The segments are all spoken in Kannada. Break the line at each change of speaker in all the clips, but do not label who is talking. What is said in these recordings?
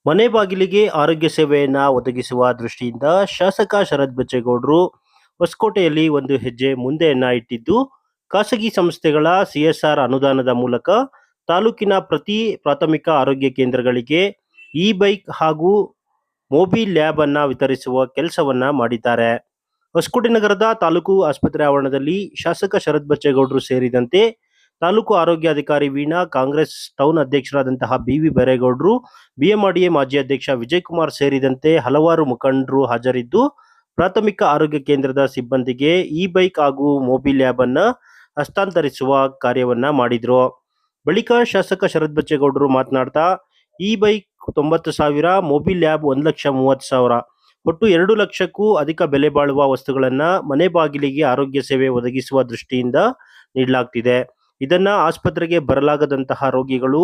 ಮನೆ ಬಾಗಿಲಿಗೆ ಆರೋಗ್ಯ ಸೇವೆಯನ್ನ ಒದಗಿಸುವ ದೃಷ್ಟಿಯಿಂದ ಶಾಸಕ ಶರತ್ ಬಚ್ಚೇಗೌಡರು ಹೊಸಕೋಟೆಯಲ್ಲಿ ಒಂದು ಹೆಜ್ಜೆ ಮುಂದೆಯನ್ನ ಇಟ್ಟಿದ್ದು, ಖಾಸಗಿ ಸಂಸ್ಥೆಗಳ ಸಿಎಸ್ಆರ್ ಅನುದಾನದ ಮೂಲಕ ತಾಲೂಕಿನ ಪ್ರತಿ ಪ್ರಾಥಮಿಕ ಆರೋಗ್ಯ ಕೇಂದ್ರಗಳಿಗೆ ಇ ಬೈಕ್ ಹಾಗೂ ಮೊಬೈಲ್ ಲ್ಯಾಬ್ ಅನ್ನ ವಿತರಿಸುವ ಕೆಲಸವನ್ನ ಮಾಡಿದ್ದಾರೆ. ಹೊಸಕೋಟೆ ನಗರದ ತಾಲೂಕು ಆಸ್ಪತ್ರೆ ಆವರಣದಲ್ಲಿ ಶಾಸಕ ಶರತ್ ಬಚ್ಚೇಗೌಡರು ಸೇರಿದಂತೆ ತಾಲೂಕು ಆರೋಗ್ಯಾಧಿಕಾರಿ ವೀಣಾ, ಕಾಂಗ್ರೆಸ್ ಟೌನ್ ಅಧ್ಯಕ್ಷರಾದಂತಹ ಬಿ.ವಿ. ಬೈರೇಗೌಡರು, ಬಿಎಂಆರ್ಡಿಎ ಮಾಜಿ ಅಧ್ಯಕ್ಷ ವಿಜಯಕುಮಾರ್ ಸೇರಿದಂತೆ ಹಲವಾರು ಮುಖಂಡರು ಹಾಜರಿದ್ದು, ಪ್ರಾಥಮಿಕ ಆರೋಗ್ಯ ಕೇಂದ್ರದ ಸಿಬ್ಬಂದಿಗೆ ಇ ಬೈಕ್ ಹಾಗೂ ಮೊಬೈಲ್ ಲ್ಯಾಬ್ ಅನ್ನ ಹಸ್ತಾಂತರಿಸುವ ಕಾರ್ಯವನ್ನ ಮಾಡಿದ್ರು. ಬಳಿಕ ಶಾಸಕ ಶರತ್ ಬಚ್ಚೇಗೌಡರು ಮಾತನಾಡ್ತಾ, ಇ ಬೈಕ್ 90,000, ಮೊಬೈಲ್ ಲ್ಯಾಬ್ 1,30,000, ಒಟ್ಟು 2 ಲಕ್ಷಕ್ಕೂ ಅಧಿಕ ಬೆಲೆ ಬಾಳುವ ವಸ್ತುಗಳನ್ನ ಮನೆ ಬಾಗಿಲಿಗೆ ಆರೋಗ್ಯ ಸೇವೆ ಒದಗಿಸುವ ದೃಷ್ಟಿಯಿಂದ ನೀಡಲಾಗ್ತಿದೆ. ಇದನ್ನ ಆಸ್ಪತ್ರೆಗೆ ಬರಲಾಗದಂತಹ ರೋಗಿಗಳು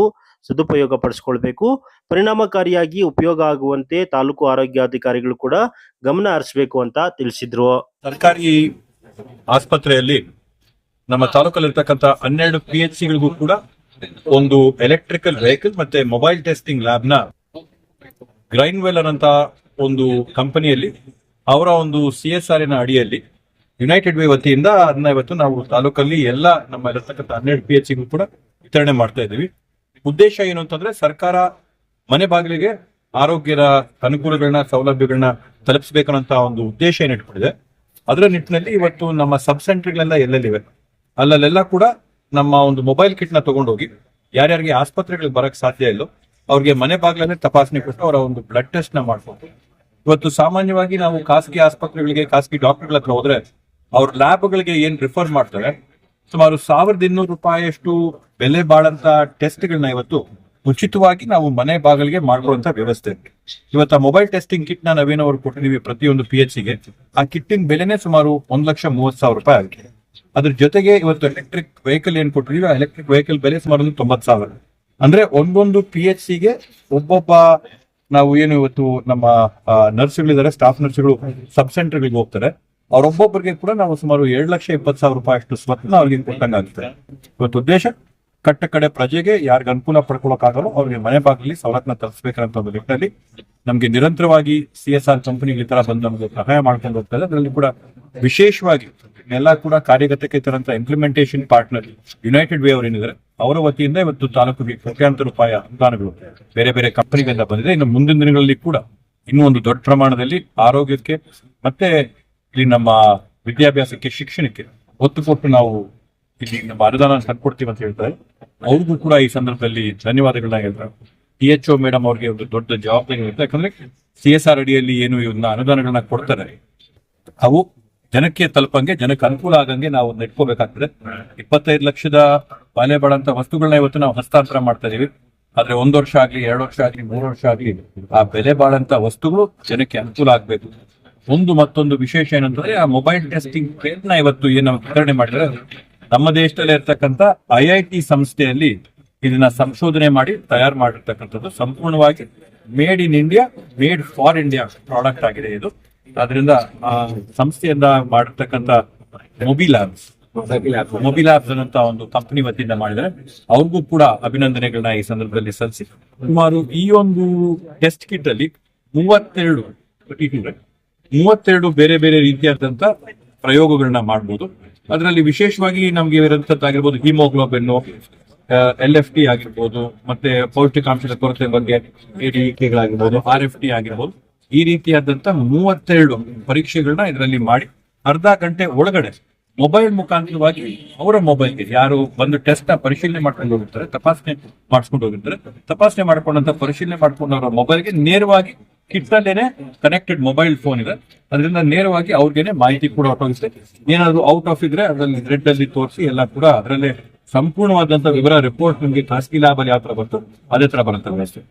ಸದುಪಯೋಗ ಪಡಿಸ್ಕೊಳ್ಬೇಕು. ಪರಿಣಾಮಕಾರಿಯಾಗಿ ಉಪಯೋಗ ಆಗುವಂತೆ ತಾಲೂಕು ಆರೋಗ್ಯಾಧಿಕಾರಿಗಳು ಕೂಡ ಗಮನ ಹರಿಸಬೇಕು ಅಂತ ತಿಳಿಸಿದ್ರು.
ಸರ್ಕಾರಿ ಆಸ್ಪತ್ರೆಯಲ್ಲಿ ನಮ್ಮ ತಾಲೂಕಲ್ಲಿರ್ತಕ್ಕಂಥ 12 PHCಗಳಿಗೂ ಕೂಡ ಒಂದು ಎಲೆಕ್ಟ್ರಿಕಲ್ ವೆಹಿಕಲ್ ಮತ್ತೆ ಮೊಬೈಲ್ ಟೆಸ್ಟಿಂಗ್ ಲ್ಯಾಬ್ ನ ಗ್ರೈನ್ವೆಲ್ಲರ್ ಅಂತ ಒಂದು ಕಂಪನಿಯಲ್ಲಿ ಅವರ ಒಂದು CSR ಅಡಿಯಲ್ಲಿ ಯುನೈಟೆಡ್ ವೇ ವತಿಯಿಂದ ಅದನ್ನ ಇವತ್ತು ನಾವು ತಾಲೂಕಲ್ಲಿ ಎಲ್ಲ ನಮ್ಮ ಇರತಕ್ಕಂಥ 12 PHCಗೂ ಕೂಡ ವಿತರಣೆ ಮಾಡ್ತಾ ಇದ್ದೀವಿ. ಉದ್ದೇಶ ಏನು ಅಂತಂದ್ರೆ, ಸರ್ಕಾರ ಮನೆ ಬಾಗಿಲಿಗೆ ಆರೋಗ್ಯದ ಅನುಕೂಲಗಳನ್ನ, ಸೌಲಭ್ಯಗಳನ್ನ ತಲುಪಿಸಬೇಕನ್ನೋ ಒಂದು ಉದ್ದೇಶ ಏನಿಟ್ಕೊಂಡಿದೆ. ಅದರ ನಿಟ್ಟಿನಲ್ಲಿ ಇವತ್ತು ನಮ್ಮ ಸಬ್ ಸೆಂಟರ್ಗಳೆಲ್ಲ ಎಲ್ಲೆಲ್ಲಿವೆ ಅಲ್ಲೆಲ್ಲ ಕೂಡ ನಮ್ಮ ಒಂದು ಮೊಬೈಲ್ ಕಿಟ್ ನ ತಗೊಂಡೋಗಿ ಯಾರ್ಯಾರಿಗೆ ಆಸ್ಪತ್ರೆಗಳಿಗೆ ಬರಕ್ ಸಾಧ್ಯ ಇಲ್ಲೋ ಅವ್ರಿಗೆ ಮನೆ ಬಾಗಿಲಲ್ಲೇ ತಪಾಸಣೆ ಕೊಟ್ಟು ಅವರ ಒಂದು ಬ್ಲಡ್ ಟೆಸ್ಟ್ ನ ಮಾಡ್ಕೊಂಡು, ಇವತ್ತು ಸಾಮಾನ್ಯವಾಗಿ ನಾವು ಖಾಸಗಿ ಆಸ್ಪತ್ರೆಗಳಿಗೆ, ಖಾಸಗಿ ಡಾಕ್ಟರ್ಗಳ ಹತ್ರ ಹೋದ್ರೆ ಅವ್ರ ಲ್ಯಾಬ್ಗಳಿಗೆ ಏನ್ ರಿಫರ್ ಮಾಡ್ತಾರೆ, ಸುಮಾರು 1,200 ರೂಪಾಯಿಯಷ್ಟು ಬೆಲೆ ಬಾಳಂತ ಟೆಸ್ಟ್ಗಳನ್ನ ಇವತ್ತು ಉಚಿತವಾಗಿ ನಾವು ಮನೆ ಬಾಗಿಲಿಗೆ ಮಾಡ್ಕೊಳ್ಳುವಂತ ವ್ಯವಸ್ಥೆ. ಇವತ್ತು ಮೊಬೈಲ್ ಟೆಸ್ಟಿಂಗ್ ಕಿಟ್ ನ ನಾವೇನೋ ಕೊಟ್ಟಿದೀವಿ ಪ್ರತಿಯೊಂದು PHCಗೆ. ಆ ಕಿಟ್ಟಿನ ಬೆಲೆನೇ ಸುಮಾರು 1,30,000 ರೂಪಾಯಿ ಆಗಿದೆ. ಅದ್ರ ಜೊತೆಗೆ ಇವತ್ತು ಎಲೆಕ್ಟ್ರಿಕ್ ವೆಹಿಕಲ್ ಏನ್ ಕೊಟ್ಟಿದೀವಿ, ಆ ಎಲೆಕ್ಟ್ರಿಕ್ ವೆಹಿಕಲ್ ಬೆಲೆ ಸುಮಾರು 90,000. ಅಂದ್ರೆ ಒಂದೊಂದು PHCಗೆ ಒಬ್ಬೊಬ್ಬ ನಾವು ಏನು ಇವತ್ತು ನಮ್ಮ ನರ್ಸ್ಗಳಿದ್ದಾರೆ, ಸ್ಟಾಫ್ ನರ್ಸ್ಗಳು ಸಬ್ ಸೆಂಟರ್ಗಳಿಗೆ ಹೋಗ್ತಾರೆ, ಅವ್ರೊಬ್ಬೊಬ್ಬರಿಗೆ ಕೂಡ ನಾವು ಸುಮಾರು 7,20,000 ರೂಪಾಯಿ ಅಷ್ಟು ಸ್ವತ್ನ ಅವ್ರಿಗೆ ಕೊಟ್ಟಂಗಾಗುತ್ತೆ. ಇವತ್ತು ಉದ್ದೇಶ ಕಟ್ಟ ಕಡೆ ಪ್ರಜೆಗೆ ಯಾರಿಗೆ ಅನುಕೂಲ ಪಡ್ಕೊಳ್ಳೋಕ್ಕಾಗಲ್ಲ ಅವ್ರಿಗೆ ಮನೆ ಬಾಗಿಲಿ ಸವಲತ್ತನ್ನ ತಲುಪಿಸಬೇಕಂತ ಒಂದು ನಿಟ್ಟಿನಲ್ಲಿ ನಮ್ಗೆ ನಿರಂತರವಾಗಿ CSR ಕಂಪನಿಗಳು ಈ ತರ ಬಂದು ನಮಗೆ ಸಹಾಯ ಮಾಡ್ಕೊಂಡು ಹೋಗ್ತಾರೆ. ಅದರಲ್ಲಿ ಕೂಡ ವಿಶೇಷವಾಗಿ ಎಲ್ಲ ಕೂಡ ಕಾರ್ಯಗತಕ್ಕೆ ತರಂತ ಇಂಪ್ಲಿಮೆಂಟೇಷನ್ ಪಾರ್ಟ್ನರ್ ಯುನೈಟೆಡ್ ವೇ ಅವರು ಏನಿದ್ದಾರೆ ಅವರ ವತಿಯಿಂದ ಇವತ್ತು ತಾಲೂಕಿಗೆ ಕೋಟ್ಯಾಂತರ ರೂಪಾಯಿ ಅನುದಾನಗಳು ಬೇರೆ ಬೇರೆ ಕಂಪನಿಗಳಿಂದ ಬಂದಿದೆ. ಇನ್ನು ಮುಂದಿನ ದಿನಗಳಲ್ಲಿ ಕೂಡ ಇನ್ನೂ ಒಂದು ದೊಡ್ಡ ಪ್ರಮಾಣದಲ್ಲಿ ಆರೋಗ್ಯಕ್ಕೆ ಮತ್ತೆ ಇಲ್ಲಿ ನಮ್ಮ ವಿದ್ಯಾಭ್ಯಾಸಕ್ಕೆ, ಶಿಕ್ಷಣಕ್ಕೆ ಒತ್ತು ಕೊಟ್ಟು ನಾವು ಇಲ್ಲಿ ನಮ್ಮ ಅನುದಾನ ತಂದ್ಕೊಡ್ತೀವಿ ಅಂತ ಹೇಳ್ತಾರೆ. ಅವ್ರಿಗೂ ಕೂಡ ಈ ಸಂದರ್ಭದಲ್ಲಿ ಧನ್ಯವಾದಗಳನ್ನ ಹೇಳ್ತಾರೆ. THO ಮೇಡಮ್ ಅವ್ರಿಗೆ ಒಂದು ದೊಡ್ಡ ಜವಾಬ್ದಾರಿ ಇರುತ್ತೆ. ಯಾಕಂದ್ರೆ CSR ಅಡಿಯಲ್ಲಿ ಏನು ಇವನ್ನ ಅನುದಾನಗಳನ್ನ ಕೊಡ್ತಾರೆ ಅವು ಜನಕ್ಕೆ ತಲುಪಂಗೆ, ಜನಕ್ಕೆ ಅನುಕೂಲ ಆಗಂಗೆ ನಾವು ನೆಟ್ಕೋಬೇಕಾಗ್ತದೆ. 25 ಲಕ್ಷದ ಬೆಲೆ ಬಾಳಂತ ವಸ್ತುಗಳನ್ನ ಇವತ್ತು ನಾವು ಹಸ್ತಾಂತರ ಮಾಡ್ತಾ ಇದೀವಿ. ಆದ್ರೆ 1 ವರ್ಷ ಆಗ್ಲಿ, 2 ವರ್ಷ ಆಗ್ಲಿ, 3 ವರ್ಷ ಆಗ್ಲಿ ಆ ಬೆಲೆ ಬಾಳಂತ ವಸ್ತುಗಳು ಜನಕ್ಕೆ ಅನುಕೂಲ ಆಗ್ಬೇಕು. ಮತ್ತೊಂದು ವಿಶೇಷ ಏನಂತಂದ್ರೆ, ಆ ಮೊಬೈಲ್ ಟೆಸ್ಟಿಂಗ್ ನ ಇವತ್ತು ಏನು ವಿತರಣೆ ಮಾಡಿದ್ರೆ ನಮ್ಮ ದೇಶದಲ್ಲೇ ಇರ್ತಕ್ಕಂಥ IIT ಸಂಸ್ಥೆಯಲ್ಲಿ ಇದನ್ನ ಸಂಶೋಧನೆ ಮಾಡಿ ತಯಾರು ಮಾಡಿರ್ತಕ್ಕಂಥದ್ದು. ಸಂಪೂರ್ಣವಾಗಿ made in India, made for India product ಆಗಿದೆ ಇದು. ಅದರಿಂದ ಆ ಸಂಸ್ಥೆಯಿಂದ ಮಾಡಿರ್ತಕ್ಕಂಥ ಮೊಬೈಲ್ ಲ್ಯಾಬ್ಸ್ ಅಂತ ಒಂದು ಕಂಪನಿ ವತಿಯಿಂದ ಮಾಡಿದರೆ ಅವ್ರಿಗೂ ಕೂಡ ಅಭಿನಂದನೆಗಳನ್ನ ಈ ಸಂದರ್ಭದಲ್ಲಿ ಸಲ್ಲಿಸಿ, ಸುಮಾರು ಈ ಒಂದು ಟೆಸ್ಟ್ ಕಿಟ್ ಅಲ್ಲಿ 32 ಬೇರೆ ಬೇರೆ ರೀತಿಯಾದಂತ ಪ್ರಯೋಗಗಳನ್ನ ಮಾಡಬಹುದು. ಅದರಲ್ಲಿ ವಿಶೇಷವಾಗಿ ನಮ್ಗೆ ಇರುವಂತದ್ದಾಗಿರ್ಬೋದು ಹಿಮೋಗ್ಲೋಬಿನ್, LFT ಆಗಿರ್ಬೋದು, ಮತ್ತೆ ಪೌಷ್ಟಿಕಾಂಶದ ಕೊರತೆ ಬಗ್ಗೆ ADKಗಳಾಗಿರ್ಬೋದು, RFT ಆಗಿರ್ಬೋದು, ಈ ರೀತಿಯಾದಂತ 32 ಪರೀಕ್ಷೆಗಳನ್ನ ಇದರಲ್ಲಿ ಮಾಡಿ ಅರ್ಧ ಗಂಟೆ ಒಳಗಡೆ ಮೊಬೈಲ್ ಮುಖಾಂತರವಾಗಿ ಅವರ ಮೊಬೈಲ್ಗೆ ಯಾರು ಬಂದು ಟೆಸ್ಟ್ ನ ಪರಿಶೀಲನೆ ಮಾಡ್ಕೊಂಡು ಹೋಗಿರ್ತಾರೆ, ತಪಾಸಣೆ ಮಾಡಿಸ್ಕೊಂಡು ಹೋಗಿರ್ತಾರೆ, ತಪಾಸಣೆ ಮಾಡ್ಕೊಂಡಂತ ಪರಿಶೀಲನೆ ಮಾಡ್ಕೊಂಡವರ ಮೊಬೈಲ್ಗೆ ನೇರವಾಗಿ ಕಿಟ್ನಲ್ಲೇನೆ ಕನೆಕ್ಟೆಡ್ ಮೊಬೈಲ್ ಫೋನ್ ಇದೆ. ಅದರಿಂದ ನೇರವಾಗಿ ಅವ್ರಿಗೇನೆ ಮಾಹಿತಿ ಕೂಡ ಹೊರಟೋಗಿస్తే, ಏನಾದ್ರು ಔಟ್ ಆಫ್ ಇದ್ರೆ ಅದರಲ್ಲಿ ರೆಡ್ ಅಲ್ಲಿ ತೋರಿಸಿ ಎಲ್ಲ ಕೂಡ ಅದರಲ್ಲೇ ಸಂಪೂರ್ಣವಾದಂತ ವಿವರ ರಿಪೋರ್ಟ್ ನಿಮಗೆ ಖಾಸಗಿ ಲ್ಯಾಬ್ ಅಲ್ಲಿ ಯಾವ ತರ ಬರ್ತದೆ ಅದೇ ತರ ಬರುತ್ತೆ ವ್ಯವಸ್ಥೆ.